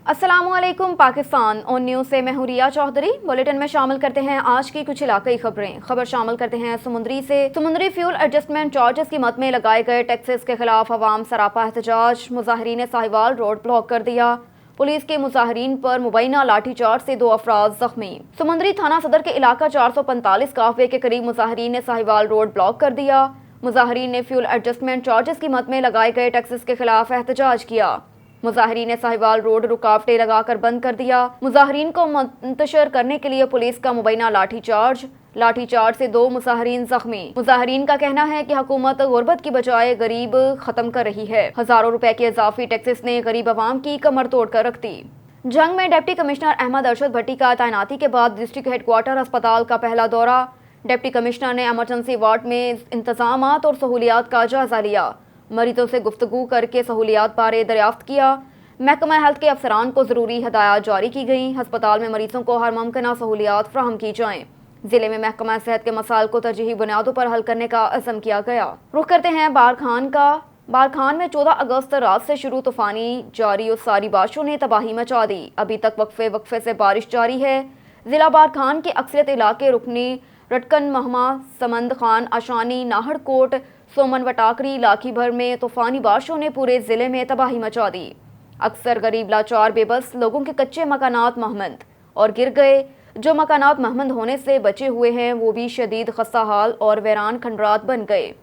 अस्सलामुअलैकुम पाकिस्तान और न्यूज़ से मैं हूं रिया चौधरी। बुलेटिन में शामिल करते हैं आज की कुछ इलाकाई खबर शामिल करते हैं समुंदरी फ्यूल एडजस्टमेंट चार्जेस की मद में लगाए गए टैक्सेस के खिलाफ अवाम सरापा एहतजाज। मुजाहिरीन ने साहिवाल रोड ब्लॉक कर दिया। पुलिस के मुजाहिरीन पर मुबैना लाठीचार्ज से 2 अफराद जख्मी। समुंदरी थाना सदर के इलाका 445 काफे के करीब मुजाहिरीन ने साहिवाल रोड ब्लॉक कर दिया। मुजाहिरीन ने फ्यूल एडजस्टमेंट चार्जेस की मद में लगाए गए टैक्सेस के खिलाफ एहतजाज किया। मुजाहिरीन ने साहिवाल रोड रुकावटें लगाकर बंद कर दिया। मुजाहिरीन को मुंतशिर करने के लिए पुलिस का मुबैना लाठीचार्ज से 2 मुजाहिरीन जख्मी। मुजाहिरीन का कहना है कि हुकूमत गुर्बत की बजाय गरीब खत्म कर रही है। हजारों रुपए के इजाफी टैक्सेस ने गरीब आवाम की कमर तोड़ कर रख दी। जंग में डिप्टी कमिश्नर अहमद अरशद भट्टी का तैनाती के बाद डिस्ट्रिक्ट हेडक्वार्टर अस्पताल का पहला दौरा। डिप्टी कमिश्नर ने एमरजेंसी वार्ड में इंतजामात और सहूलियात का जायजा लिया। मरीजों से गुफ्तगू करके सहूलियात बारे दरियाफ्त किया। महकमा हेल्थ के अफसरान को ज़रूरी हदायत जारी की गई। अस्पताल में मरीजों को हर मुमकिन सहूलियात फराहम की जाएँ। जिले में महकमा सेहत के मसाइल को तरजीही बुनियादों पर हल करने का अज़म किया गया। रुख करते हैं बारखान में 14 अगस्त रात से शुरू तूफानी जारी और सारी बारिशों ने तबाही मचा दी। अभी तक वक्फे से बारिश जारी है। जिला बारखान के अक्सरियत इलाके रुकनी, रटकन, महमा, समंद खान, आशानी, नाहरकोट, सोमन वटाकरी, लाखी भर में तूफानी बारिशों ने पूरे ज़िले में तबाही मचा दी। अक्सर गरीब लाचार बेबस लोगों के कच्चे मकानात महमंद और गिर गए। जो मकानात महमंद होने से बचे हुए हैं वो भी शदीद खस्ता हाल और वैरान खंडरात बन गए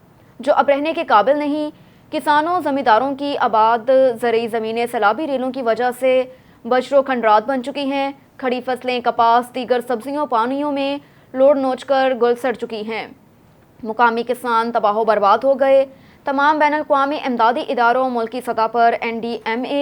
जो अब रहने के काबिल नहीं। किसानों जमींदारों की आबाद ज़रई ज़मीनें सैलाबी रेलों की वजह से बजरो खंडरात बन चुकी हैं। खड़ी फसलें, कपास, दीगर सब्जियों पानियों में लोड नोच कर गुल सड़ चुकी हैं। मुकामी किसान तबाह बर्बाद हो गए। तमाम बैनुल-अक़वामी इमदादी इदारों, मुल्की सतह पर NDMA,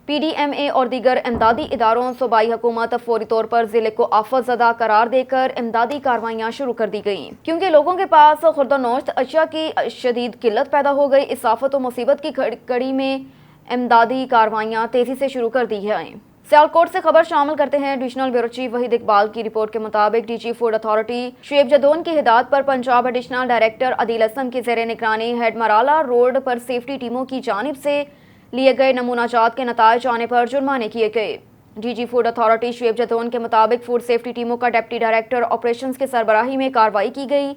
PDMA और दीगर इमदादी इदारों, सूबाई हुकूमत फौरी तौर पर ज़िले को आफत ज़दा करार देकर इमदादी कार्रवाइयाँ शुरू कर दी गईं क्योंकि लोगों के पास खुर्दनोश्त अशिया की शदीद किल्लत पैदा हो गई। इस आफत और मुसीबत की कड़ी में इमदादी कार्रवाइयाँ तेज़ी से शुरू कर दी हैं। सियालकोट से खबर शामिल करते हैं। Additional bureau chief Waheed Iqbal की रिपोर्ट के मुताबिक DG food authority Shoaib Jadaun की हिदायत पर पंजाब एडिशनल डायरेक्टर अदील हसन की ज़ेरे निगरानी हेडमराला रोड पर सेफ्टी टीमों की जानिब से लिए गए नमूना जात के नताइज आने पर जुर्माने किए गए। DG food authority Shoaib Jadaun के मुताबिक फूड सेफ्टी टीमों का डिप्टी डायरेक्टर ऑपरेशंस की सरबराही में कार्रवाई की गई।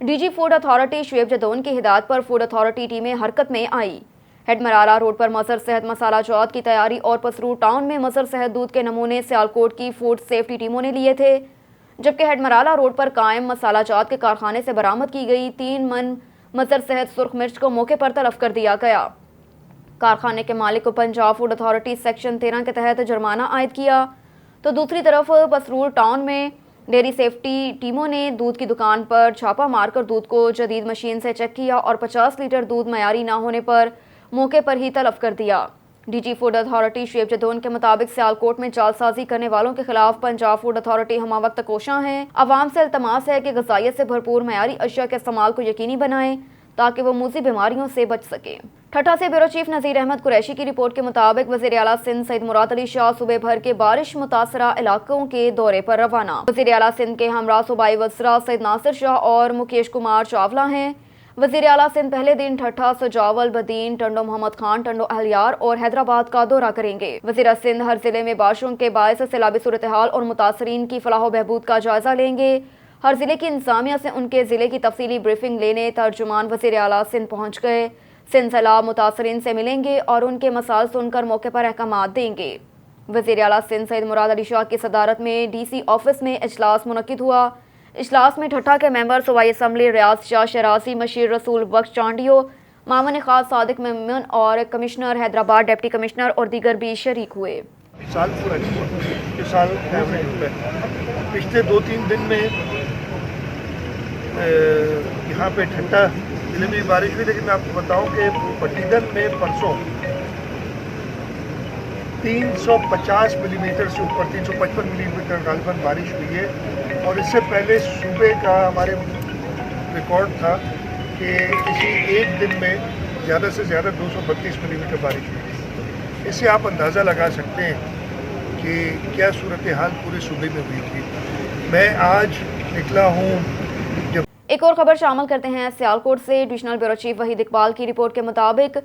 DG food authority Shoaib Jadaun की हिदायत पर फूड अथॉरिटी टीमें हरकत में आई। हेडमराला रोड पर मज़र सेहत मसाला जात की तैयारी और पसरूर टाउन में मज़र सेहत दूध के नमूने सियालकोट की फूड सेफ्टी टीमों ने लिए थे, जबकि हेडमराला रोड पर कायम मसाला जात के कारखाने से बरामद की गई 3 मन मज़र सेहत सुर्ख मिर्च को मौके पर तलब कर दिया गया। कारखाने के मालिक को पंजाब फूड अथॉरिटी सेक्शन 13 के तहत जुर्माना आयद किया तो दूसरी तरफ पसरूर टाउन में डेयरी सेफ्टी टीमों ने दूध की दुकान पर छापा मारकर दूध को जदीद मशीन से चेक किया और 50 लीटर दूध मयारी ना होने पर मौके पर ही तलब कर दिया। DG food authority Shoaib Jadaun के मुताबिक सियालकोट में जालसाजी करने वालों के खिलाफ पंजाब फूड अथॉरिटी हमा वक्त कोशां है। अवाम से इल्तमास है कि ग़िज़ाइयत से भरपूर मयारी अशिया के इस्तेमाल को यकीनी बनाएं ताकि वो मूज़ी बीमारियों से बच सके। ठट्ठा से ब्यूरो चीफ नज़ीर अहमद कुरैशी की रिपोर्ट के मुताबिक वज़ीर आला सिंध सईद मुराद अली शाह सुबह भर के बारिश मुतासरा इलाकों के दौरे पर रवाना। वज़ीर आला सिंध के हमरा सूबाई वज़रा सईद नासिर शाह और मुकेश कुमार चावला हैं। वज़ीर आला सिंध पहले दिन ठट्ठा, सजावल, बदीन, टंडो मोहम्मद खान, टंडो अहलियार और हैदराबाद का दौरा करेंगे। वज़ीर सिंध हर जिले में बारिशों के बायस सैलाबी सूरत हाल और मुतासरीन की फलाह बहबूद का जायजा लेंगे। हर जिले की इंतजामिया से उनके जिले की तफसीली ब्रीफिंग लेने तर्जुमान वज़ीर आला सिंध पहुँच गए। सिंध सैलाब मुतासरीन से मिलेंगे और उनके मसाइल सुनकर मौके पर अहकामात देंगे। वज़ीर आला सिंध सईद मुराद अली शाह की सदारत में DC ऑफिस में इजलास मुनक्किद हुआ। इजलास में ठट्ठा के मेंबर सूबाई असम्बली रियाज शाह शराजी, मशीर रसूल बख्श चांडियो, मामन खास सादिक मेमन और कमिश्नर हैदराबाद डिप्टी कमिश्नर और दीगर भी शरीक हुए। पिछले 2-3 दिन में यहाँ पे ठट्ठा जिले में बारिश हुई, लेकिन मैं आपको बताऊं कि पट्टीगन में परसों 350 मिलीमीटर से ऊपर 355 मिलीमीटर गालिबन बारिश हुई है। और इससे पहले सूबे का हमारे रिकॉर्ड था कि किसी एक दिन में ज़्यादा से ज़्यादा 232 मिलीमीटर बारिश हुई। इससे आप अंदाज़ा लगा सकते हैं कि क्या सूरत हाल पूरे सूबे में हुई थी। मैं आज निकला हूँ। एक और खबर शामिल करते हैं सियालकोट से। Additional bureau chief Waheed Iqbal की रिपोर्ट के मुताबिक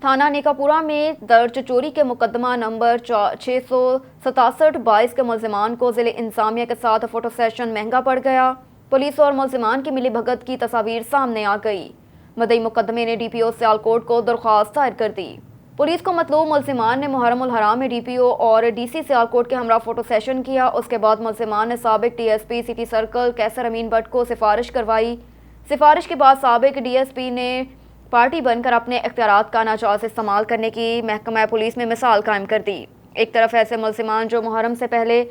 थाना नेकापुरा में दर्ज चोरी के मुकदमा नंबर 667/22 के मुलजिमान को जिले इंतजामिया के साथ फोटो सेशन महंगा पड़ गया। पुलिस और मुलजिमान की मिली भगत की तस्वीर सामने आ गई। मदई मुकदमे ने डीपीओ सियालकोट को दरख्वास्त दायर कर दी। पुलिस को मतलूब मुलजिमान ने मुहर्रम उल हराम में डीपीओ और डीसी सियालकोट के हमरा फोटो सेशन किया। उसके बाद मुलजिमान ने साबिक डीएसपी सिटी सर्कल कैसर अमीन भट्ट को सिफारिश करवाई। सिफारिश के बाद साबिक डीएसपी ने पार्टी बनकर अपने इख्तियारात का नाजायज़ इस्तेमाल करने की महकमा पुलिस में मिसाल कायम कर दी। एक तरफ ऐसे मुलजिमान जो मुहर्रम से पहले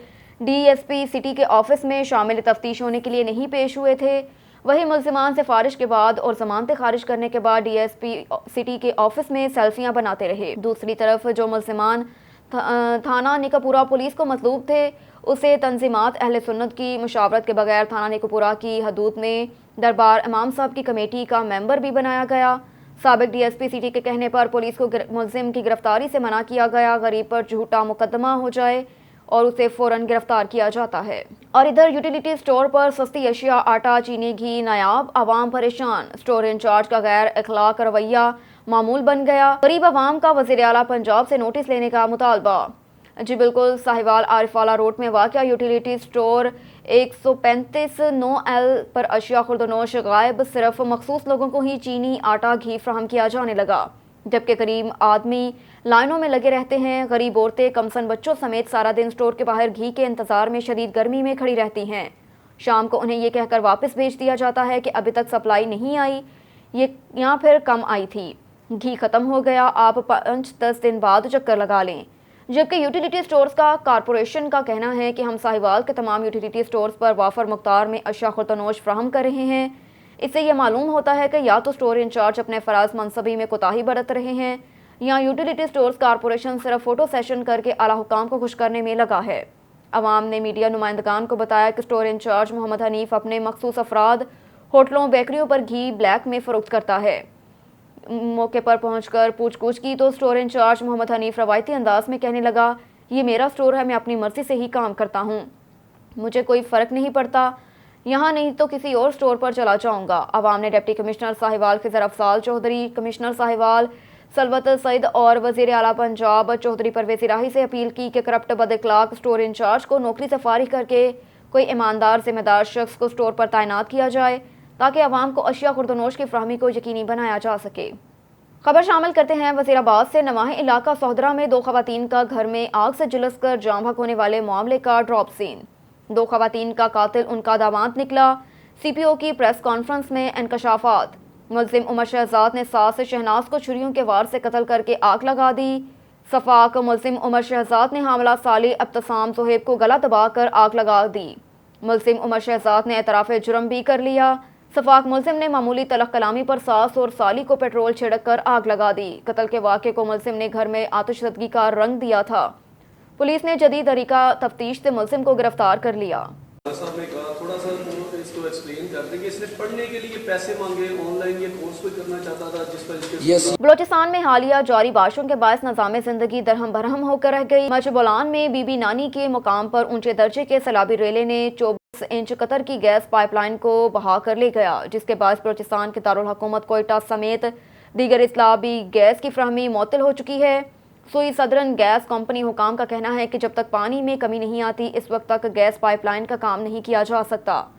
डीएसपी सिटी के ऑफिस में शामिल तफ्तीश होने के लिए नहीं पेश हुए थे, वही मुलजिमान सिफारिश के बाद और जमानतें खारिज करने के बाद डीएसपी सिटी के ऑफिस में सेल्फियां बनाते रहे। दूसरी तरफ जो मुलजिमान थाना नेकापुरा पुलिस को मतलूब थे, उसे तंजीमात अहले सुन्नत की मुशावरत के बगैर थाना नेकापुरा की हदूद में दरबार इमाम साहब की कमेटी का मेंबर भी बनाया गया। साबिक डीएसपी सिटी के कहने पर पुलिस को मुलजिम की गिरफ्तारी से मना किया गया। गरीब पर झूठा मुकदमा हो जाए और उसे फौरन गिरफ्तार किया जाता है। और इधर यूटिलिटी स्टोर पर सस्ती अशिया, आटा, चीनी, घी नायाब, आवाम परेशान। स्टोर इंचार्ज का गैर अखलाक रवैया मामूल बन गया। गरीब आवाम का वज़ीर आला पंजाब से नोटिस लेने का मुतालबा। जी बिल्कुल, साहिवाल आरिफवाला रोड में वाक़या यूटिलिटी स्टोर 135/9L पर अशिया खुर्दनोश गायब। सिर्फ मखसूस लोगों को ही चीनी, आटा, घी फराहम किया जाने लगा, जबकि गरीब आदमी लाइनों में लगे रहते हैं। गरीब औरतें कमसन बच्चों समेत सारा दिन स्टोर के बाहर घी के इंतजार में शदीद गर्मी में खड़ी रहती हैं। शाम को उन्हें ये कहकर वापस भेज दिया जाता है कि अभी तक सप्लाई नहीं आई, ये या फिर कम आई थी, घी खत्म हो गया, आप 5-10 दिन बाद चक्कर लगा लें। जबकि यूटिलिटी स्टोर्स का कारपोरेशन का कहना है कि हम साहिवाल के तमाम यूटिलिटी स्टोर्स पर वाफर मकदार में अशिया खुर्दनोश फ्राहम कर रहे हैं। इससे यह मालूम होता है कि या तो स्टोर इंचार्ज अपने फराज मनसबी में कोताही बरत रहे हैं या यूटिलिटी स्टोर्स कारपोरेशन सिर्फ फोटो सेशन करके आला हुकाम को खुश करने में लगा है। अवाम ने मीडिया नुमाइंदगान को बताया कि स्टोर इंचार्ज मोहम्मद हनीफ अपने मखसूस अफराद, होटलों, बेकरियों पर घी ब्लैक में फ़रोख्त करता है। मौके पर पहुंचकर पूछ-गछ की तो स्टोर इंचार्ज मोहम्मद हनीफ रवायती अंदाज में कहने लगा, ये मेरा स्टोर है, मैं अपनी मर्जी से ही काम करता हूँ, मुझे कोई फ़र्क नहीं पड़ता, यहाँ नहीं तो किसी और स्टोर पर चला जाऊँगा। अवाम ने deputy commissioner Sahiwal Khizar Afzal Chaudhry, commissioner Sahiwal Salwat Saeed और वज़ीर आला पंजाब चौधरी परवेज़ इलाही से अपील की कि करप्ट बदअखलाक स्टोर इंचार्ज को नौकरी से फारिग करके कोई ईमानदार जिम्मेदार शख्स को स्टोर पर तैनात किया जाए ताकि अवाम को अशिया खुर्दनोश की फ्राहमी को यकीनी बनाया जा सके। खबर शामिल करते हैं वज़ीराबाद से। नवाही इलाका सोहदरा में 2 ख़वातीन का घर में आग से झुलस कर जाम हक होने वाले मामले का ड्रॉप सीन। 2 ख़वातीन का कातिल उनका दामाद निकला। सीपीओ की प्रेस कॉन्फ्रेंस में इंकशाफात। मुलजिम उमर शहजाद ने सास शहनाज को छुरियों के वार से कत्ल करके आग लगा दी। सफाक मुलजिम उमर शहजाद ने हामला साली अब्तसाम ज़ोहेब को गला दबाकर आग लगा दी। मुलजिम उमर शहजाद ने एतराफ़ जुर्म भी कर लिया। सफाक मुलजिम ने मामूली तलख कलामी पर सास और साली को पेट्रोल छिड़क कर आग लगा दी। कत्ल के वाक़े को मुलजिम ने घर में आतिशज़दगी का रंग दिया था। पुलिस ने जदीद तरीका तफ्तीश से मुलजिम को गिरफ्तार कर लिया। साहब ने कहा थोड़ा सा इसको एक्सप्लेन कर दें कि इसने पढ़ने के लिए पैसे मांगे, ऑनलाइन ये कोर्स कोई करना चाहता था जिस पर इसके बलोचिस्तान में हालिया जारी बारिशों के बायस निज़ाम ज़िंदगी दरहम बरहम होकर रह गई। मचबोलान में बीबी नानी के मुकाम पर ऊंचे दर्जे के सैलाबी रेले ने 24 इंच कतर की गैस पाइपलाइन को बहा कर ले गया, जिसके बाद बलोचिस्तान के दारुल हुकूमत कोयटा समेत दीगर इस्लाबी गैस की फ्राहमी मुअत्तल हो चुकी है। सुई सदरन गैस कंपनी हुकाम का कहना है कि जब तक पानी में कमी नहीं आती इस वक्त तक गैस पाइपलाइन का काम नहीं किया जा सकता।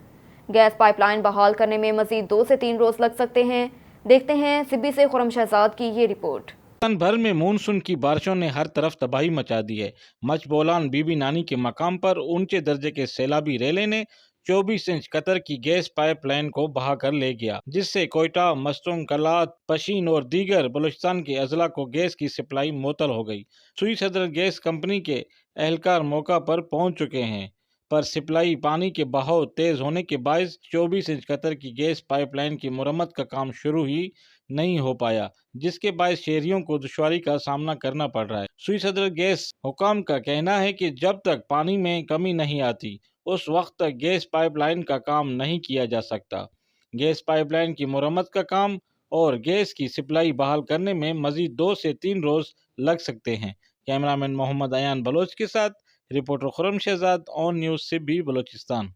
गैस पाइपलाइन बहाल करने में मजीद 2 से 3 रोज लग सकते हैं। देखते हैं सिब्बी से खुरम शहजाद की ये रिपोर्ट। भर में मानसून की बारिशों ने हर तरफ तबाही मचा दी है। मचबोलान बीबी नानी के मकाम पर ऊंचे दर्जे के सैलाबी रेले ने 24 इंच कतर की गैस पाइपलाइन को बहा कर ले गया, जिससे कोयटा, मस्तूंग, कलात, पशीन और दीगर बलूचिस्तान के अजला को गैस की सप्लाई मुअत्तल हो गई। सुई सदर गैस कंपनी के एहलकार मौका पर पहुंच चुके हैं, पर सप्लाई पानी के बहाव तेज होने के बायस 24 इंच कतर की गैस पाइपलाइन की मुरम्मत का काम शुरू ही नहीं हो पाया, जिसके बायस शहरियों को दुश्वारी का सामना करना पड़ रहा है। सुई सदर गैस हुकाम का कहना है कि जब तक पानी में कमी नहीं आती उस वक्त तक गैस पाइपलाइन का काम नहीं किया जा सकता। गैस पाइपलाइन की मुरम्मत का काम और गैस की सप्लाई बहाल करने में मजीद 2 से 3 रोज लग सकते हैं। कैमरामैन मोहम्मद अयान बलोच के साथ reporter Khurram Shahzad, on news Sibi, Balochistan.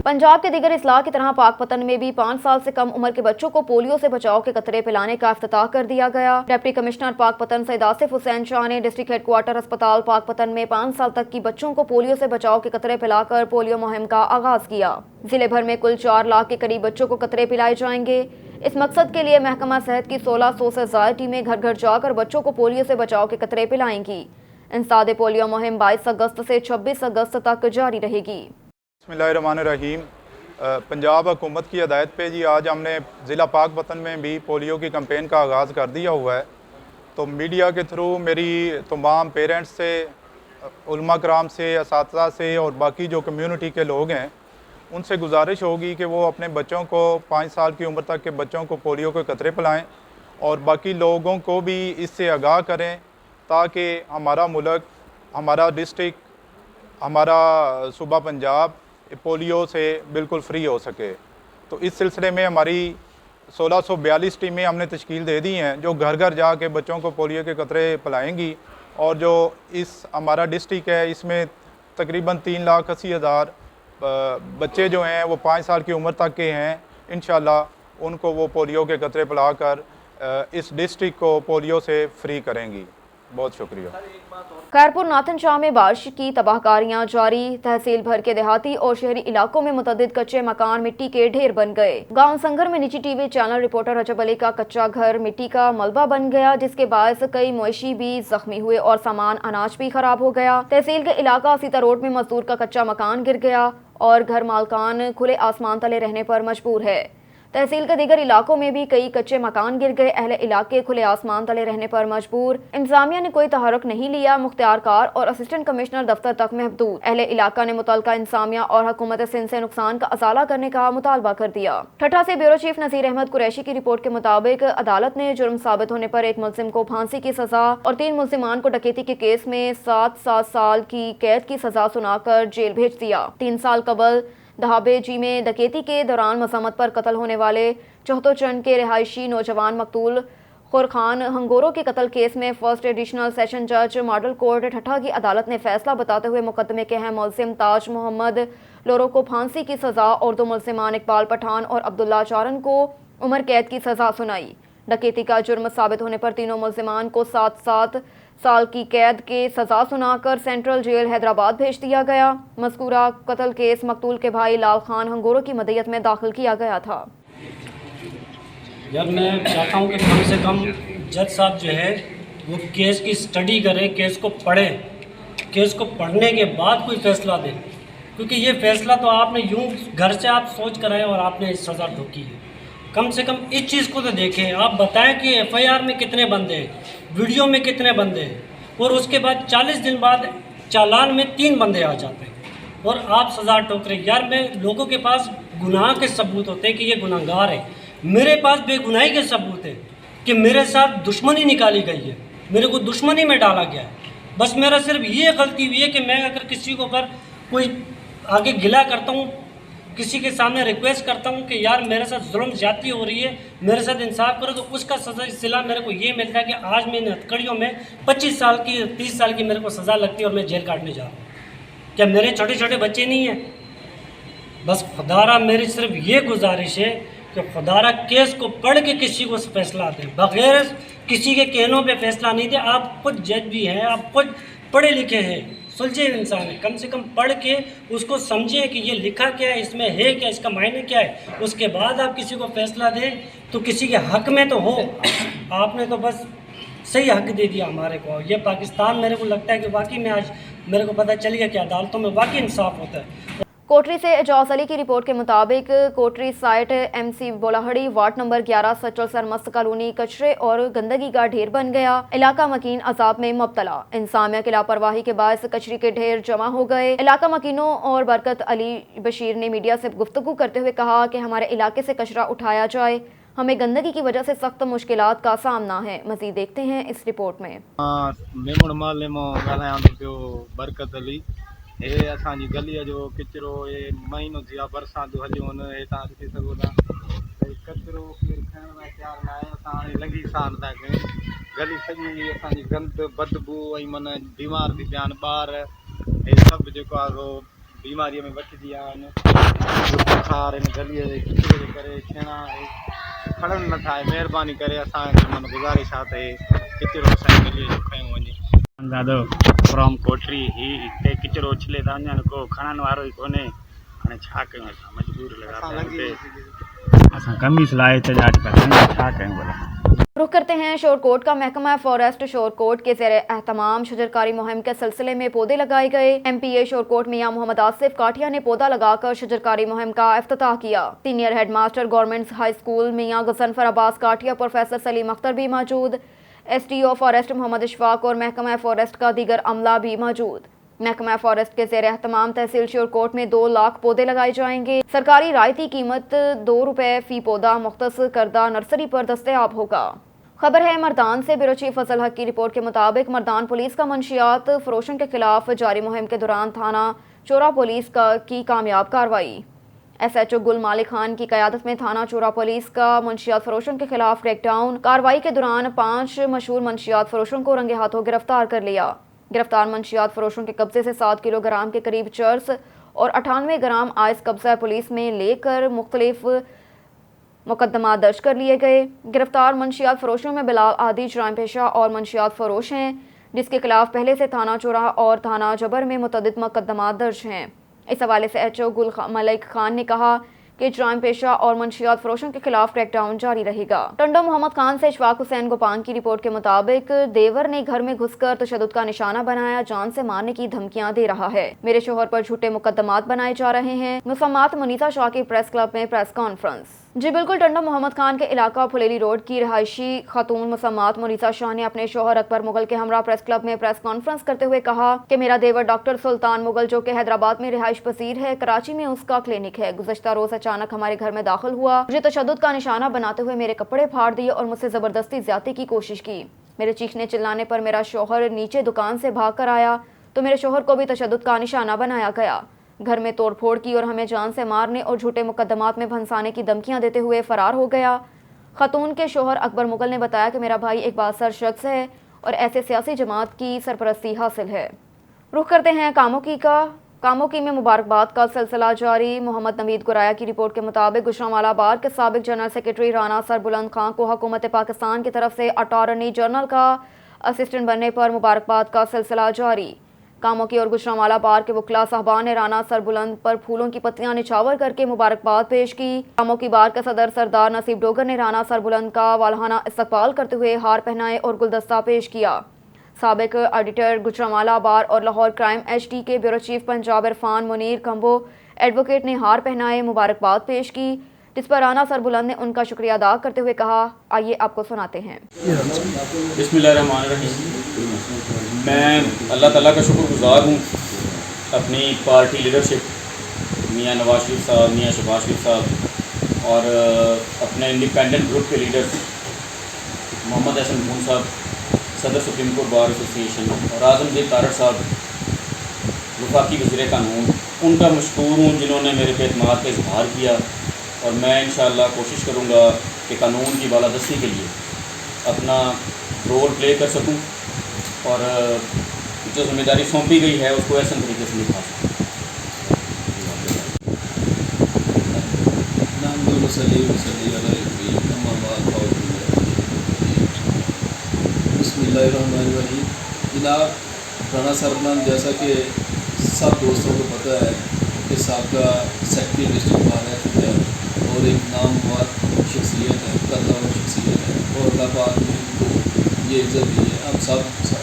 Punjab के दिगर इस्लाह की तरह पाकपतन में भी 5 साल से कम उम्र के बच्चों को पोलियो से बचाव के कतरे पिलाने का इफ्तिताह कर दिया गया। डिप्टी कमिश्नर पाकपतन सैयद आसिफ हुसैन शाह ने डिस्ट्रिक्ट हेडक्वार्टर अस्पताल पाकपतन में 5 साल तक की बच्चों को पोलियो से बचाव के कतरे पिलाकर पोलियो मुहिम का आगाज किया। जिले भर में कुल 4 लाख के करीब बच्चों को कतरे पिलाए जाएंगे। इस मकसद के लिए महकमा सेहत की 1600 से ज्यादा टीमें घर घर जाकर बच्चों को पोलियो से बचाव के कतरे पिलाएंगी। इंसादे पोलियो मुहिम 22 अगस्त से 26 अगस्त तक जारी रहेगी। बिस्मिल्लाहिर्रहमानिर्रहीम। पंजाब हुकूमत की हदायत पे जी आज हमने ज़िला पाकपतन में भी पोलियो की कैंपेन का आगाज़ कर दिया हुआ है। तो मीडिया के थ्रू मेरी तमाम पेरेंट्स से, उलमा कराम से, असातिज़ा से और बाकी जो कम्युनिटी के लोग हैं उनसे गुजारिश होगी कि वो अपने बच्चों को 5 साल की उम्र तक के बच्चों को पोलियो के कतरे पिलाएं और बाकी लोगों को भी इससे आगाह करें ताकि हमारा मुल्क, हमारा डिस्ट्रिक्ट, हमारा सूबा पंजाब पोलियो से बिल्कुल फ्री हो सके। तो इस सिलसिले में हमारी 1642 टीमें हमने तश्कील दे दी हैं जो घर घर जाके बच्चों को पोलियो के कतरे पिलाएंगी। और जो इस हमारा डिस्ट्रिक्ट है इसमें तकरीबन 3,80,000 बच्चे जो हैं वो 5 साल की उम्र तक के हैं। इंशाल्लाह उनको वो पोलियो के कतरे पिलाकर इस डिस्ट्रिक्ट को पोलियो से फ्री करेंगी। बहुत शुक्रिया। खैरपुर नाथन शाह में बारिश की तबाहकारियां जारी। तहसील भर के देहाती और शहरी इलाकों में मुतअद्दिद कच्चे मकान मिट्टी के ढेर बन गए। गांव संगर में निजी टीवी चैनल रिपोर्टर रजब अली का कच्चा घर मिट्टी का मलबा बन गया, जिसके बायस कई मवेशी भी जख्मी हुए और सामान अनाज भी खराब हो गया। तहसील के इलाका सीता रोड में मजदूर का कच्चा मकान गिर गया और घर मालकान खुले आसमान तले रहने पर मजबूर है। तहसील के दीगर इलाकों में भी कई कच्चे मकान गिर गए। अहले इलाके खुले आसमान तले रहने पर मजबूर। इंतजामिया ने कोई तहरुक नहीं लिया। मुख्तियारकार और असिस्टेंट कमिश्नर दफ्तर तक महदूद। अहले इलाका ने मुतल्लिका इंतजामिया और हुकूमत सिंध से नुकसान का अजाला करने का मुतालबा कर दिया। ठट्ठा से ब्यूरो चीफ नसीर अहमद कुरैशी की रिपोर्ट के मुताबिक अदालत ने जुर्म साबित होने पर एक मुलजिम को फांसी की सजा और 3 मुलजिमान को डकैती के केस में 7 साल की कैद की सजा सुनाकर जेल भेज दिया। 3 साल कबल दहाबेजी में डकैती के दौरान मजम्मत पर कत्ल होने वाले चौहतोचंद के रिहायशी नौजवान मकतूल खुरखान हंगोरो के कत्ल केस में फर्स्ट एडिशनल सेशन जज मॉडल कोर्ट ठट्ठा की अदालत ने फैसला बताते हुए मुकदमे के अहम मुलजिम ताज मोहम्मद लोरो को फांसी की सजा और 2 मुलजिमान इकबाल पठान और अब्दुल्ला चारन को उम्र कैद की सजा सुनाई। डकैती का जुर्म साबित होने पर तीनों मुलजिमान को 7 साल की कैद के सजा सुनाकर सेंट्रल जेल हैदराबाद भेज दिया गया। मज़कूरा कत्ल केस मकतूल के भाई लाल खान हंगोरो की मदयत में दाखिल किया गया था। यार मैं चाहता हूँ कि कम से कम जज साहब जो है वो केस की स्टडी करें, केस को पढ़ें, केस को पढ़ने के बाद कोई फ़ैसला दें, क्योंकि ये फ़ैसला तो आपने यूँ घर से आप सोच कर आए और आपने इस सज़ा ठोकी है। कम से कम इस चीज़ को तो देखें। आप बताएं कि FIR में कितने बंदे हैं, वीडियो में कितने बंदे हैं, और उसके बाद 40 दिन बाद चालान में 3 बंदे आ जाते हैं और आप सज़ा ठोक रहे। यार मैं लोगों के पास गुनाह के सबूत होते हैं कि ये गुनाहगार है, मेरे पास बेगुनाही के सबूत है कि मेरे साथ दुश्मनी निकाली गई है, मेरे को दुश्मनी में डाला गया है। बस मेरा सिर्फ ये गलती हुई है कि मैं अगर किसी को पर कोई आगे गिला करता हूँ, किसी के सामने रिक्वेस्ट करता हूँ कि यार मेरे साथ जुल्म ज्यादती हो रही है, मेरे साथ इंसाफ करो, तो उसका सज़ा सिला मेरे को ये मिलता है कि आज मैं इन हथकड़ियों में 25 साल की 30 साल की मेरे को सज़ा लगती है और मैं जेल काटने जा रहा हूँ। क्या मेरे छोटे छोटे बच्चे नहीं हैं? बस खुदारा मेरी सिर्फ ये गुजारिश है कि खुदारा केस को पढ़ के किसी को फैसला दें, बग़ैर किसी के कहनों पे फैसला नहीं दे। आप खुद जज भी हैं, आप खुद पढ़े लिखे हैं, सुलझे इंसान है, कम से कम पढ़ के उसको समझें कि ये लिखा क्या है, इसमें है क्या, इसका मायने क्या है, उसके बाद आप किसी को फैसला दें तो किसी के हक में तो हो। आपने तो बस सही हक दे दिया हमारे को। ये पाकिस्तान मेरे को लगता है कि वाकई में आज मेरे को पता चल गया कि अदालतों में वाकई इंसाफ होता है। कोटरी से एजाज अली की रिपोर्ट के मुताबिक कोटरी site MC बोलाहड़ी ward number 11 Sachal Sarmast colony कचरे और गंदगी का ढेर बन गया। इलाका मकीन अजाब में मुब्तला। इंसामिया की लापरवाही के बायस कचरे के ढेर जमा हो गए। इलाका मकीनों और बरकत अली बशीर ने मीडिया से गुफ्तगू करते हुए कहा कि हमारे इलाके से कचरा उठाया जाए, हमें गंदगी की वजह से सख्त मुश्किलात का सामना है। मजीद देखते हैं इस रिपोर्ट में। बरकत अली हे असांजी गलीअ जो किचिरो हे महीनो थी वियो बरसातूं हलियूं आहिनि, हे तव्हां ॾिसी सघो था भई किचिरो केरु खणण लाइ तयारु न आहे। असां हाणे लंघी सान था कयूं, गली सॼी असांजी गंद बदबू ऐं माना बीमार थी पिया आहिनि ॿार, हे सभु जेको आहे बीमारी में वठिजी आहिनि बुखार इन गलीअ जे किचिरे जे करे छेणा खणनि नथा आहे। महिरबानी करे असांखे मन गुज़ारिश आहे त हे किचिरो असांजी गलीअ जो खयो वञे। दादो फ्रॉम कोटरी ही हिते किचिरो उछले था वञनि, को खणण वारो ई कोन्हे। हाणे छा कयूं, असां मजबूर लॻा असां कमीस लाए त ॾाढी छा कयूं भला। रुख करते हैं शोरकोट का महकमा फॉरेस्ट शोरकोट के ज़ेरे एहतमाम शजरकारी मुहिम के सिलसिले में पौधे लगाए गए। MPA शोरकोट मियां मोहम्मद आसिफ काठिया ने पौधा लगाकर शजरकारी मुहिम का इफ्तिताह किया। Senior headmaster government high school Mian Ghazanfar Abbas Kathia, professor Saleem Akhtar भी मौजूद। STO फॉरेस्ट मोहम्मद इशफाक और महकमा फॉरेस्ट का दीगर अमला भी मौजूद। महकमा फॉरेस्ट के ज़ेरे एहतमाम तहसील शोरकोट में 2 लाख पौधे लगाए जाएंगे। सरकारी रायती कीमत ₹2 फी पौधा मुख्तस करदा नर्सरी पर दस्तयाब होगा। खबर है मर्दान से। ब्यूरो चीफ फजल हक की रिपोर्ट के मुताबिक मर्दान पुलिस का मंशियात फरोशों के खिलाफ जारी मुहिम के दौरान थाना चोरा पुलिस की कामयाब कार्रवाई। SHO गुल मालिक खान की क़यादत में थाना चोरा पुलिस का मंशियात फरोशों के खिलाफ क्रैकडाउन कार्रवाई के दौरान 5 मशहूर मंशियात फरोशों को रंगे हाथों गिरफ्तार कर लिया। गिरफ्तार मंशियात फरोशों के कब्जे से 7 किलोग्राम के करीब चर्स और 98 ग्राम आइस कब्जा पुलिस में लेकर मुख्तलिफ मुकदमा दर्ज कर लिए गए। गिरफ्तार मंशियात फरोशों में बिलाल आदि जराइम पेशा और मंशियात फरोश हैं, जिसके खिलाफ पहले से थाना चौराहा और थाना जबर में मुतअद्दिद मुकदमा दर्ज हैं। इस हवाले से HO गुल मलिक खान ने कहा कि जराइम पेशा और मंशियात फरोशों के खिलाफ क्रैकडाउन जारी रहेगा। टंडो मोहम्मद खान से इशफाक हुसैन गोपान की रिपोर्ट के मुताबिक देवर ने घर में घुसकर तशद्दुद का निशाना बनाया, जान से मारने की धमकियां दे रहा है। मेरे शोहर पर झूठे मुकदमात बनाए जा रहे हैं। मुसम्मात मुनीसा शाह की प्रेस क्लब में प्रेस कॉन्फ्रेंस। जी बिल्कुल, टंडो मोहम्मद खान के इलाका फुलेली रोड की रहायशी खातून मुसम्मात मुनीसा शाह ने अपने शोहर अकबर मुगल के हमरा प्रेस क्लब में प्रेस कॉन्फ्रेंस करते हुए कहा कि मेरा देवर डॉक्टर सुल्तान मुगल, जो कि हैदराबाद में रिहाइश पसीर है, कराची में उसका क्लिनिक है, गुज़श्ता रोज अचानक हमारे घर में दाखिल हुआ, मुझे तशद्दुद का निशाना बनाते हुए मेरे कपड़े फाड़ दिए और मुझसे जबरदस्ती ज्यादती की कोशिश की। मेरे चीखने चिल्लाने पर मेरा शोहर नीचे दुकान से भाग कर आया तो मेरे शोहर को भी तशद्दुद का निशाना बनाया गया। घर में तोड़फोड़ की और हमें जान से मारने और झूठे मुकदमात में फंसाने की धमकियां देते हुए फरार हो गया। खातून के शोहर अकबर मुगल ने बताया कि मेरा भाई एक बासर शख्स है और ऐसे सियासी जमात की सरपरस्ती हासिल है। रुख करते हैं कामोकी में मुबारकबाद का सिलसिला जारी। मोहम्मद नवीद गुराया की रिपोर्ट के मुताबिक गुजरांवाला बार के साबिक जनरल सेक्रेटरी राना सरबुलंद खान को हुकूमत पाकिस्तान की तरफ से अटॉर्नी जनरल का असिस्टेंट बनने पर मुबारकबाद का सिलसिला जारी। कामोकी और गुजरांवाला बार के वकला साहबान ने राना सरबुलंद पर फूलों की पत्तियां निछावर करके मुबारकबाद पेश की। कामोकी बार के सदर सरदार नसीब डोगर ने राना सरबुलंद का वालहाना इस्तकबाल करते हुए हार पहनाए और गुलदस्ता पेश किया। साबिक ऑडिटर गुजरांवाला बार और लाहौर क्राइम HD के bureau chief Punjab Irfan Munir combo advocate ने हार पहनाए मुबारकबाद पेश की, जिस पर राना सरबुलंद ने उनका शुक्रिया अदा करते हुए कहा। आइए आपको सुनाते हैं। बिस्मिल्लाहिर्रहमानिर्रहीम। मैं अल्लाह ताला का शुक्रगुज़ार हूँ अपनी पार्टी लीडरशिप मियाँ नवाज शरीफ साहब, मियाँ शहबाज शरीफ साहब और अपने इंडिपेंडेंट ग्रुप के लीडर्स मोहम्मद हसन खून साहब, सदर सुप्रीम कोर्ट बार एसोसिएशन, और आज़मगीर तारड़ साहब वफाकी वज़ीर कानून, उनका मशकूर हूँ जिन्होंने मेरे पे एतमाद का इजहार किया। और मैं इंशाअल्लाह कोशिश करूँगा कि कानून की बालादस्ती के लिए अपना रोल प्ले कर सकूँ और जो जिम्मेदारी सौंपी गई है उसको ऐसे तरीके से निभा सकूँ। बिस्मिल्लाहिर्रहमानिर्रहीम। जनाब राना सरबुलंद, जैसा कि सब दोस्तों को पता है कि साबका सेक्रेटरी डिस्ट्रिक्ट बार है और एक नामवर शख्सियत है, कदर शख्सियत है, और अल्लाह पाक ने इनको ये इज़्ज़त दी है। हम सब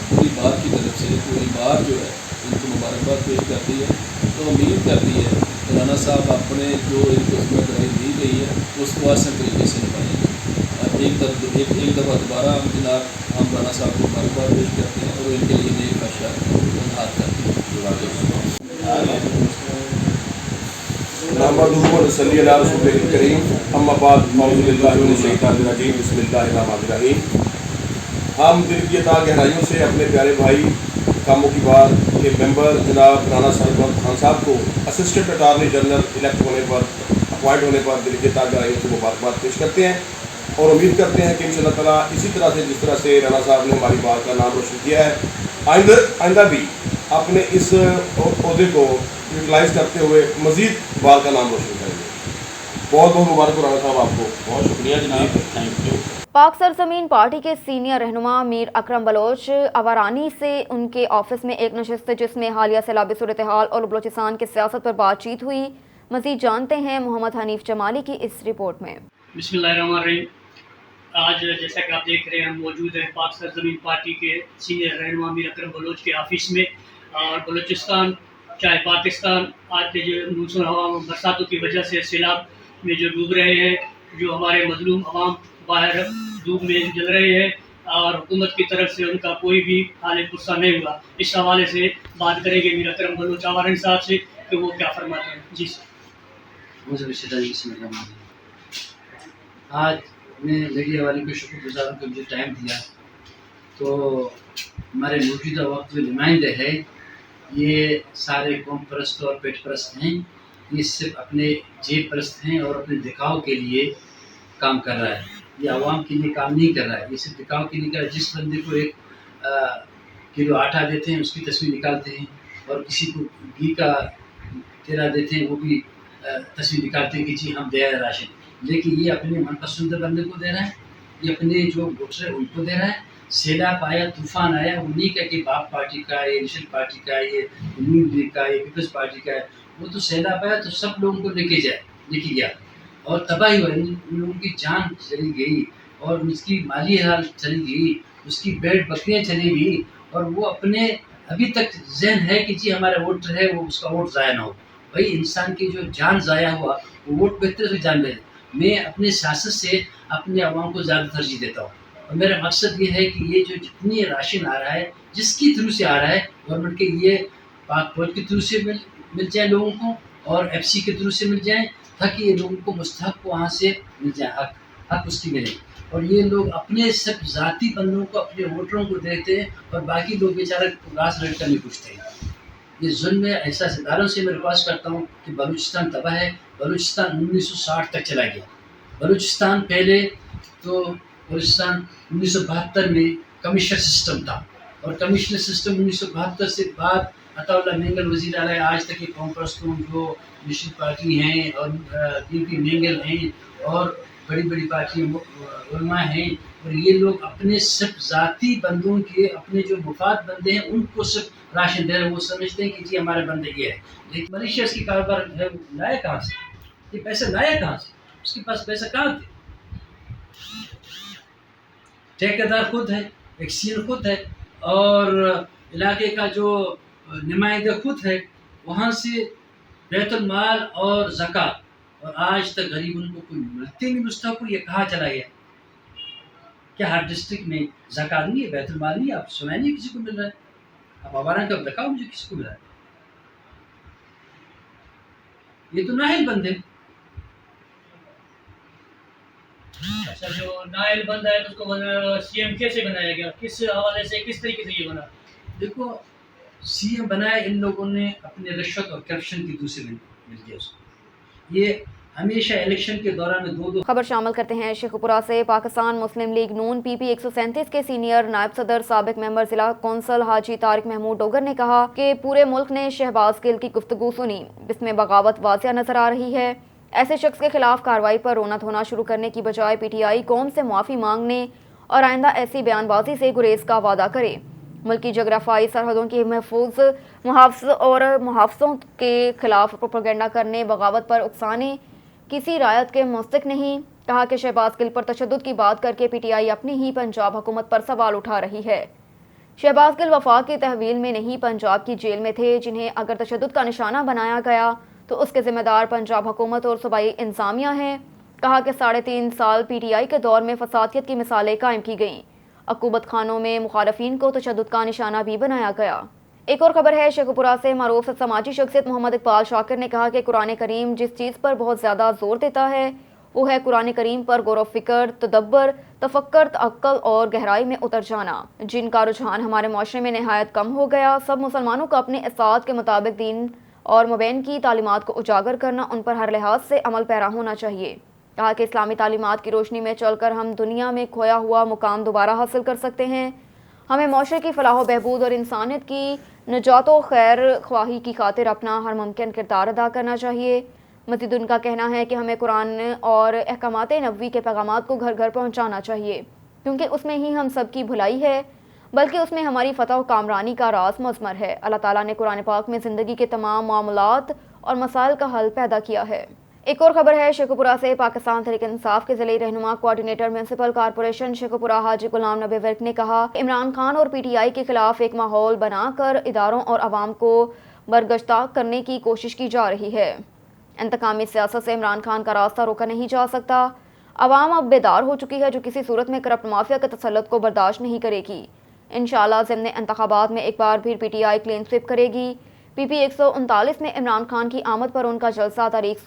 पूरी बार की तरफ से पूरी बार जो है इनको मुबारकबाद पेश करती है। तो उम्मीद करती है कि राना साहब अपने जो इनको जिम्मेदारी दी गई है उसको आसान तरीके से निभाएंगे। एक दफ़ा दोबारा हम जनाब राना साहब को मुबारकबाद पेश करते हैं और इनके लिए नेक आशा हाथ करते हैं। हम दिल की अता गहराइयों से अपने प्यारे भाई कामोकी बार के मेंबर जनाब राना सरबुलंद खान साहब को असिस्टेंट अटॉर्नी जनरल इलेक्ट होने पर अपॉइंट होने पर दिल की अता गहराइयों से मुबारकबाद पेश करते हैं और उम्मीद करते हैं कि इंशाअल्लाह ताला इसी तरह से जिस तरह से राना साहब ने हमारी बात का नाम रोशन किया है, आइंदा भी अपने इस ओहदे को यूटिलाइज करते हुए मज़ीद बार का नाम रोशन करेंगे। बहुत बहुत मुबारक हो राणा साहब आपको। बहुत शुक्रिया जनाब, थैंक यू। पाक सरजमीन पार्टी के सीनियर रहनुमा मीर अकरम बलोच अवारानी से उनके ऑफिस में एक नशिस्त जिसमें हालिया सैलाबी सूरत हाल और बलोचिस्तान की सियासत पर बातचीत हुई। मज़ीद जानते हैं मोहम्मद हनीफ जमाली की इस रिपोर्ट में। बिस्मिल्लाहिर्रहमानिर्रहीम। आज जैसा कि आप देख रहे हैं हम मौजूद हैं पाक सरजमीन पार्टी के सीनियर रहनुमा मीर अकरम बलोच के ऑफिस में। और बलोचिस्तान चाहे पाकिस्तान आज के जो मौसम हवा बरसातों की वजह से सैलाब में जो डूब रहे हैं, जो हमारे मजलूम अवाम बाहर धूप में जल रहे हैं और हुकूमत की तरफ से उनका कोई भी हाल गुस्सा नहीं हुआ। इस हवाले से बात करेंगे मीर अकरम बलोच अवारानी साहब से कि वो क्या फरमाते हैं। जी सर। आज मैं मीडिया वाले को शुक्रगुजार हूँ कि मुझे टाइम दिया। तो हमारे मौजूदा वक्त में नुमाइंदे है, ये सारे कौम परस्त और पेट परस्त हैं। ये सिर्फ अपने जेब परस्त हैं और अपने दिखाव के लिए काम कर रहा है। ये आवाम के लिए काम नहीं कर रहा है, ये सिर्फ दिखाव के लिए कर रहा है। जिस बंदे को 1 किलो आटा देते हैं उसकी तस्वीर निकालते हैं, और किसी को घी का तेरा देते हैं वो भी तस्वीर निकालते हैं कि जी हम दे रहे हैं राशन। लेकिन ये अपने मनपसंद बंदे को दे रहा है, ये अपने जो वोटर है उनको दे रहा है। सैलाब आया, तूफान आया, वो नहीं कह कि बाप पार्टी का, ये नेशनल पार्टी का, ये नून लीग का, ये पीपल्स पार्टी का है। वो तो सैलाब आया तो सब लोगों को लेके गया और तबाही हुई। उन लोगों की जान चली गई और उसकी माली हाल चली गई, उसकी भेड़ बकरियाँ चली गई, और वो अपने अभी तक जहन है कि जी हमारा वोटर है, वो उसका वोट ज़ाया ना हो। भाई इंसान की जो जान ज़ाया हुआ वो वोट बेहतर से जान ले। मैं अपने सियासत से अपने आवाम को ज़्यादा तरजीह देता हूँ, और मेरा मकसद ये है कि ये जो जितनी राशन आ रहा है, जिसकी थ्रू से आ रहा है गवर्नमेंट के, ये पाक फौज के थ्रू से मिल जाए लोगों को और FC के थ्रू से मिल जाए, ताकि ये लोगों को मुस्तहक वहाँ से मिल जाए, हक उसकी मिले। और ये लोग अपने सब ज़ाती बंदों को, अपने वोटरों को देते हैं और बाकी लोग बेचारा घास रेट का नहीं पूछते हैं। ये जुल्म है। ऐसा इदारों से मैं रिक्वेस्ट करता हूँ कि बलूचिस्तान तबाह है। बलूचिस्तान 1960 तक चला गया। बलूचिस्तान पहले तो बलूचिस्तान 1972 में कमिश्नर सिस्टम था, और कमिश्नर सिस्टम 1972 से बाद अताउल्लाह मेंगल वज़ीर आला है। आज तक ये कौम परस्तों जो नेशनल पार्टी हैं और DP मेंगल हैं और बड़ी बड़ी पार्टियाँ उलमा हैं, और ये लोग अपने सिर्फ ज़ाती बंदों के, अपने जो मुफाद बंदे हैं उनको सिर्फ राशन दे रहे हैं। वो समझते हैं कि जी हमारे बंदे ये है। लेकिन मलेशिया की कारोबार है, लाया कहाँ से ये पैसा, लाया कहाँ से? उसके पास पैसा कहाँ थे? ठेकेदार खुद है, एक्सीएन खुद है, और इलाके का जो नुमाइंदा खुद है। वहाँ से बैतुल माल और ज़कात, और आज तक गरीब उनको कोई मिलते नहीं। मुस्तहक ये कहाँ चला गया? क्या हर डिस्ट्रिक्ट में ज़कात नहीं है, बैतुल माल नहीं है? आप सुनाए नहीं किसी को मिल रहा है? अब आवारा का दिखाओ मुझे किसी को मिल रहा है? ये तो नाहिल बंदे। अच्छा, जो नाइल बंदा है तो उसको CM कैसे बनाया गया, किस हवाले से, किस तरीके से ये बना? देखो, CM बनाया इन लोगों ने अपने रिश्वत और करप्शन की दूसरे मिल गया उसको। ये हमेशा इलेक्शन के दौरान 2-2 खबर शामिल करते हैं शेखुपुरा से। पाकिस्तान मुस्लिम लीग नून PP 137 के सीनियर नायब सदर साबिक मेंबर जिला कौंसल हाजी तारिक महमूद डोगर ने कहा कि पूरे मुल्क ने शहबाज गिल की गुफ्तगू सुनी, जिसमें बगावत वाज़िया नजर आ रही है। ऐसे शख्स के खिलाफ कार्रवाई पर रोना धोना शुरू करने की बजाय PTI कौम से माफ़ी मांगने और आइंदा ऐसी बयानबाजी से गुरेज का वादा करे। मुल्क की जोग्राफाई सरहदों की मुहाफ़ज़ों के खिलाफ प्रोपेगेंडा करने, बगावत पर उकसाने किसी रायत के मुस्तक नहीं। कहा कि शहबाज गिल पर तशद्दुद की बात करके PTI अपनी ही पंजाब हुकूमत पर सवाल उठा रही है। शहबाज गिल वफाक की तहवील में नहीं, पंजाब की जेल में थे, जिन्हें अगर तशद्दुद का निशाना बनाया गया तो उसके ज़िम्मेदार पंजाब हुकूमत और सूबाई इंतज़ामिया हैं। कहा कि 3.5 साल PTI के दौर में फसादियत की मिसालें कायम की गईं। अकूबत खानों में मुखालफिन को तशद्दुद का निशाना भी बनाया गया। एक और खबर है शेखुपुरा से। मरूफ समाजी शख्सियत मोहम्मद इकबाल शाकिर ने कहा कि कुरान करीम जिस चीज़ पर बहुत ज़्यादा जोर देता है वो है कुरान करीम पर गौर फिक्र, तदब्बर, तफक्कर, तअक्कुल और गहराई में उतर जाना, जिनका रुझान हमारे माशरे में नहायत कम हो गया। सब मुसलमानों को अपने इस्सात के मुताबिक दीन और मुबैन की तालीमात को उजागर करना, उन पर हर लिहाज से अमल पैरा होना चाहिए। कहा कि इस्लामी तालीमात की रोशनी में चलकर हम दुनिया में खोया हुआ मुकाम दोबारा हासिल कर सकते हैं। हमें माशरे की फलाह व बहबूद और इंसानियत की नजात व खैर ख्वाही की खातिर अपना हर मुमकिन किरदार अदा करना चाहिए। मज़ीद उनका कहना है कि हमें कुरान और अहकामात नबवी के पैगामात को घर घर पहुँचाना चाहिए, क्योंकि उसमें ही हम सब की भलाई है, बल्कि उसमें हमारी फतह व कामरानी का राज मज़मर है। अल्लाह ताला ने कुरान पाक में ज़िंदगी के तमाम मामलात और मसाइल का हल पैदा किया है। एक और खबर है शेखुपुरा से। पाकिस्तान तहरीक इंसाफ के ज़िले रहनुमा कोऑर्डिनेटर म्यूनसिपल कॉरपोरेशन शेखुपुरा हाजी गुलाम नबी विर्क ने कहा, इमरान खान और PTI के खिलाफ एक माहौल बनाकर इदारों और आवाम को बरगश्ता करने की कोशिश की जा रही है। इंतकामी सियासत से इमरान खान का रास्ता रोका नहीं जा सकता। अवाम अब बेदार हो चुकी है, जो किसी सूरत में करप्ट माफिया के तसल्लुत को बर्दाश्त नहीं करेगी। इंशाअल्लाह ज़िमने इंतखाबात में एक बार फिर PTI क्लीन स्वीप करेगी। PP 139 में इमरान खान की आमद पर उनका जलसा तारीख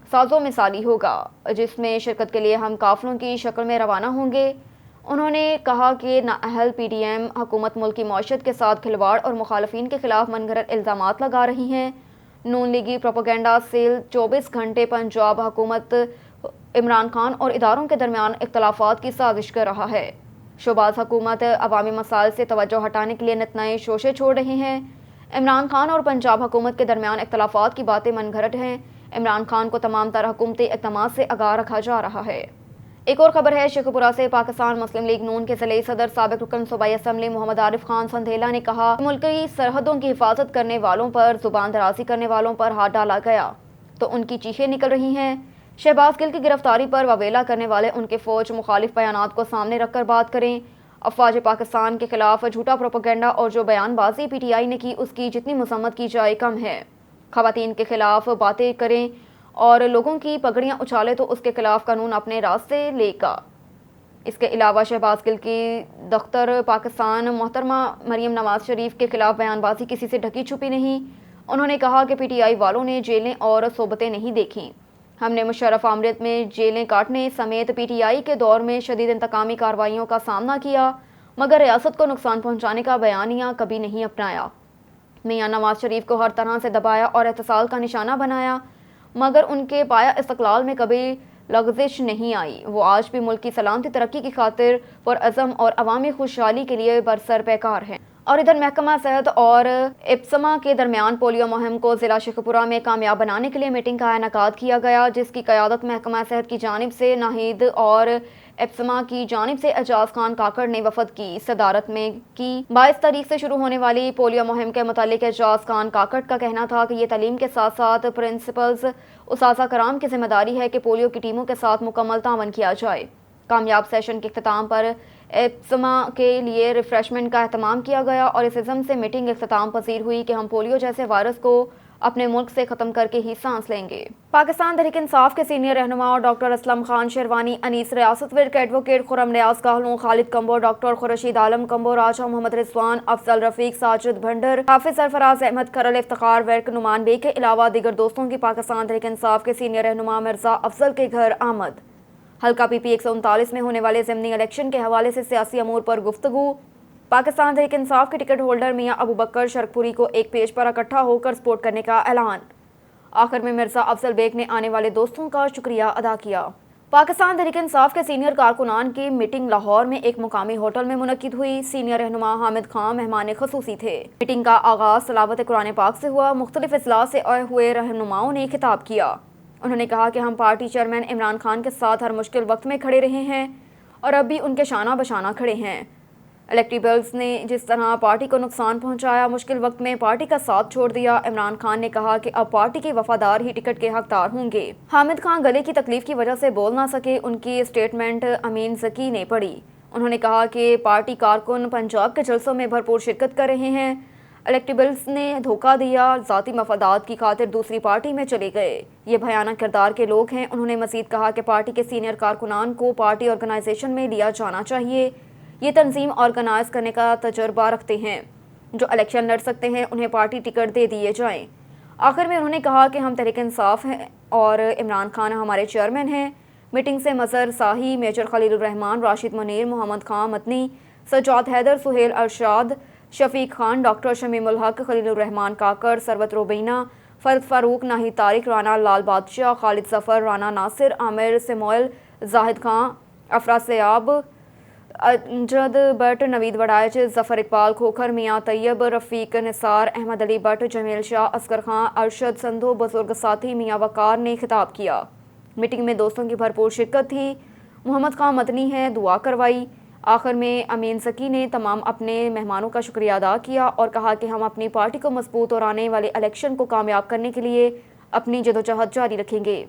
साजो मिसाली होगा, जिसमें शिरकत के लिए हम काफिलों की शक्ल में रवाना होंगे। उन्होंने कहा कि नाअहल PDM हुकूमत मुल्क की मौशत के साथ खिलवाड़ और मुखालफिन के खिलाफ मनगढ़ंत इल्ज़ामात लगा रही हैं। नून लीगी प्रोपेगेंडा सेल 24 घंटे पंजाब हुकूमत, इमरान खान और इदारों के दरमियान इख्तलाफात की साजिश कर रहा है। शोबाज हुकूमत अवामी मसाइल से तवज्जो हटाने के लिए नित नए शोशे छोड़ रहे हैं। इमरान खान और पंजाब हुकूमत के दरमियान इख्तलाफात की बातें मनगढ़ंत हैं। इमरान खान को तमाम तरह हुकूमती इक़दामात से आगाह रखा जा रहा है। एक और खबर है शेखुपुरा से। पाकिस्तान मुस्लिम लीग नून के ज़िले सदर साबिक़ रुकन सूबाई असम्बली मोहम्मद आरिफ खान संधेला ने कहा, मुल्क की सरहदों की हिफाजत करने वालों पर, जुबान दराजी करने वालों पर हाथ डाला गया तो उनकी चीखें निकल रही हैं। शहबाज गिल की गिरफ्तारी पर ववेला करने वाले उनके फ़ौज मुखालिफ बयानात को सामने रखकर बात करें। अफवाज पाकिस्तान के खिलाफ झूठा प्रोपेगेंडा और जो बयानबाजी PTI ने की, उसकी जितनी मजम्मत की जाए कम है। ख़वातीन के खिलाफ बातें करें और लोगों की पगड़ियाँ उछाले तो उसके खिलाफ कानून अपने रास्ते लेगा। इसके अलावा शहबाज गिल की दख्तर पाकिस्तान मोहतरमा मरीम नवाज शरीफ के खिलाफ बयानबाजी किसी से ढकी छुपी नहीं। उन्होंने कहा कि PTI वालों ने जेलें और सोबतें नहीं देखीं। हमने मुशर्रफ आमरीत में जेलें काटने समेत PTI के दौर में शदीद इंतकामी कार्रवाइयों का सामना किया, मगर रियासत को नुकसान पहुँचाने का बयानिया कभी नहीं अपनाया। मियां नवाज शरीफ को हर तरह से दबाया और एहतसाल का निशाना बनाया, मगर उनके पाया इस्तक़लाल में कभी लग़ज़िश नहीं आई। वो आज भी मुल्क की सलामती तरक्की की खातिर पुरअज़म और अवामी खुशहाली के लिए बरसर पैकार हैं। और इधर महकमा सेहत और इप्समा के दरमियान पोलियो मुहिम को ज़िला शेखुपुरा में कामयाब बनाने के लिए मीटिंग का इनेकाद किया गया, जिसकी क़यादत महकमा सेहत की जानिब से नाहिद और इप्समा की जानिब से एजाज खान काकड़ ने वफद की सदारत में की। 22 तारीख से शुरू होने वाली पोलियो मुहिम के मुतालिक एजाज खान काकड़ का कहना था कि ये तालीम के साथ साथ प्रिंसिपल्स उसासा कराम की जिम्मेदारी है कि पोलियो की टीमों के साथ मुकम्मल तावन किया जाए। कामयाब सेशन के अख्ताम पर इप्समा के लिए रिफ्रेशमेंट का अहतमाम किया गया और इस इज़्म से मीटिंग इख्तिताम पजीर हुई कि हम पोलियो जैसे वायरस को अपने मुल्क से ख़त्म करके ही सांस लेंगे। पाकिस्तान तहरीक इंसाफ के सीनियर रहनुमा और डॉक्टर असलम खान शेरवानी, अनीस रियासत विर्क, एडवोकेट खुरम नियाज काहलू, Khalid combo, doctor Khurshid Alam combo, राजा मोहम्मद रिजवान, अफजल रफीक, साजिद भंडर, हाफिज सरफराज अहमद, खरल इफ्तिखार विर्क, नुमान बे के अलावा दीगर दोस्तों की पाकिस्तान तहरीक इंसाफ के सीनियर रहनुमा मिर्जा अफजल के घर आमद। हल्का PP 139 में होने वाले ज़िमनी इलेक्शन के हवाले से सियासी अमूर पर गुफ्तगू। पाकिस्तान तहरीक इंसाफ के टिकट होल्डर मियां अबू बकर शरकपुरी को एक पेज पर इकट्ठा होकर सपोर्ट करने का ऐलान। आखिर में मिर्जा अफजल बेग ने आने वाले दोस्तों का शुक्रिया अदा किया। पाकिस्तान तहरीक इंसाफ के सीनियर कारकुनान की मीटिंग लाहौर में एक मुकामी होटल में मुनक्किद हुई। सीनियर रहनुमा हामिद खान मेहमान खसूसी थे। मीटिंग का आगाज़ तलावत कुरान पाक से हुआ। मुख्तलिफ अजला से आए हुए रहनुमाओं ने खिताब किया। उन्होंने कहा कि हम पार्टी चेयरमैन इमरान खान के साथ हर मुश्किल वक्त में खड़े रहे हैं और अब भी उनके शाना बशाना खड़े हैं। इलेक्टेबल्स ने जिस तरह पार्टी को नुकसान पहुंचाया, मुश्किल वक्त में पार्टी का साथ छोड़ दिया। इमरान खान ने कहा कि अब पार्टी के वफादार ही टिकट के हकदार होंगे। हामिद खान गले की तकलीफ की वजह से बोल ना सके। उनकी स्टेटमेंट अमीन ज़की ने पढ़ी। उन्होंने कहा कि पार्टी कारकुन पंजाब के जलसों में भरपूर शिरकत कर रहे हैं। इलेक्टेबल्स ने धोखा दिया, ज़ाती मफादात की खातिर दूसरी पार्टी में चले गए। ये भयानक किरदार के लोग हैं। उन्होंने मज़ीद कहा कि पार्टी के सीनियर कारकुनान को पार्टी ऑर्गेनाइजेशन में लिया जाना चाहिए। ये तंजीम ऑर्गेनाइज करने का तजर्बा रखते हैं। जो इलेक्शन लड़ सकते हैं उन्हें पार्टी टिकट दे दिए जाएं। आखिर में उन्होंने कहा कि हम तहरीक इंसाफ हैं और इमरान खान हमारे चेयरमैन हैं। मीटिंग से मज़हर शाही, मेजर खलील रहमान, राशिद मुनीर, मोहम्मद खान मदनी, सजाद हैदर, सुहेल अरशाद, शफीक खान, डॉक्टर शमीमुल हक, खलील रहमान काकर, सरवत रुबीना, फरद फारूक, नाहिद तारिक, राना लाल बादशाह, खालिद जफर, राना नासिर, आमिर सिमोयल, जाहिद खान, अफरा सयाब, अजद बट, नवीद वड़ाइच, जफर इकबाल खोखर, मियाँ तैयब, रफ़ीक निसार, अहमद अली बट, जमील शाह, असगर खां, अरशद संधू, बुजुर्ग साथी मियाँ वकार ने खिताब किया। मीटिंग में दोस्तों की भरपूर शिरकत थी। मोहम्मद खां मदनी है दुआ करवाई। आखिर में अमीन सकी ने तमाम अपने मेहमानों का शुक्रिया अदा किया और कहा कि हम अपनी पार्टी को मजबूत और आने वाले इलेक्शन को कामयाब करने के लिए अपनी जदोजहद जारी रखेंगे।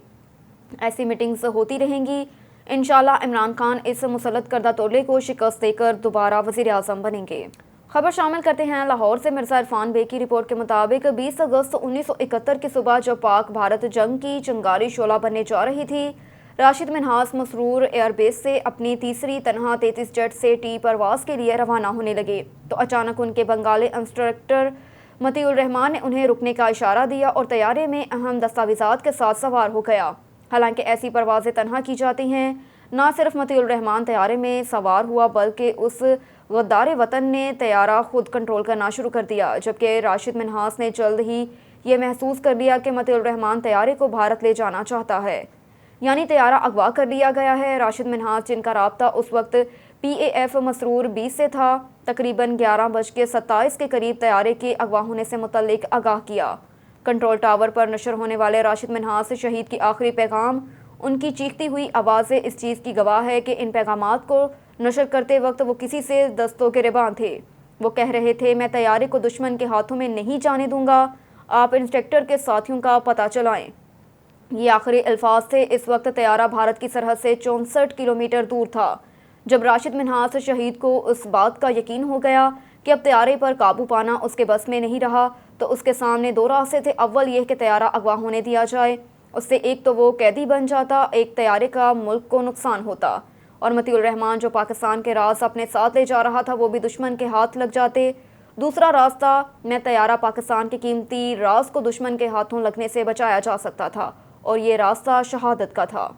ऐसी मीटिंग्स होती रहेंगी। इंशाल्लाह इमरान खान इस मुसल्लत करदा तोले को शिकस्त देकर दोबारा वज़ीर आज़म बनेंगे। खबर शामिल करते हैं लाहौर से। मिर्ज़ा इरफान बे की रिपोर्ट के मुताबिक 20 अगस्त 1971 की सुबह जब पाक भारत जंग की चिंगारी शोला बनने जा रही थी, राशिद मिन्हास मसरूर एयरबेस से अपनी तीसरी तनहा 33 जेट से टी परवाज़ के लिए रवाना होने लगे तो अचानक उनके बंगाली इंस्ट्रक्टर मतीउर रहमान ने उन्हें रुकने का इशारा दिया और तैयारे में अहम दस्तावेज़ात के साथ सवार हो गया। हालांकि ऐसी परवाज़ें तनहा की जाती हैं। ना सिर्फ मतीउर रहमान तैयारे में सवार हुआ बल्कि उस गद्दार वतन ने तैयारा खुद कंट्रोल करना शुरू कर दिया, जबकि राशिद मिन्हास ने जल्द ही ये महसूस कर लिया कि मतीउर रहमान तैयारे को भारत ले जाना चाहता है, यानी तैयारा अगवा कर लिया गया है। राशिद मिन्हास, जिनका राब्ता उस वक्त PAF मसरूर 20 से था, तकरीबन 11:27 के करीब तैयारे के अगवा होने से मुतल्लिक आगाह किया। कंट्रोल टावर पर नशर होने वाले राशिद मिन्हास शहीद की आखिरी पैगाम, उनकी चीखती हुई आवाज़ें इस चीज़ की गवाह है कि इन पैगामात को नशर करते वक्त वो किसी से दस्तों के रिबान थे। वो कह रहे थे, मैं तैयारे को दुश्मन के हाथों में नहीं जाने दूंगा, आप इंस्ट्रक्टर के साथियों का पता चलाएं। ये आखिरी अल्फाज थे। इस वक्त तैयारा भारत की सरहद से 64 किलोमीटर दूर था। जब राशिद मिन्हास शहीद को उस बात का यकीन हो गया कि अब तैयारे पर काबू पाना उसके बस में नहीं रहा, तो उसके सामने दो रास्ते थे। अव्वल यह कि तैयारा अगवा होने दिया जाए, उससे एक तो वो कैदी बन जाता, एक तैयारे का मुल्क को नुकसान होता, और मतीउर रहमान जो पाकिस्तान के राज अपने साथ ले जा रहा था वो भी दुश्मन के हाथ लग जाते। दूसरा रास्ता में तैयारा पाकिस्तान के कीमती राज को दुश्मन के हाथों लगने से बचाया जा सकता था, और ये रास्ता शहादत का था।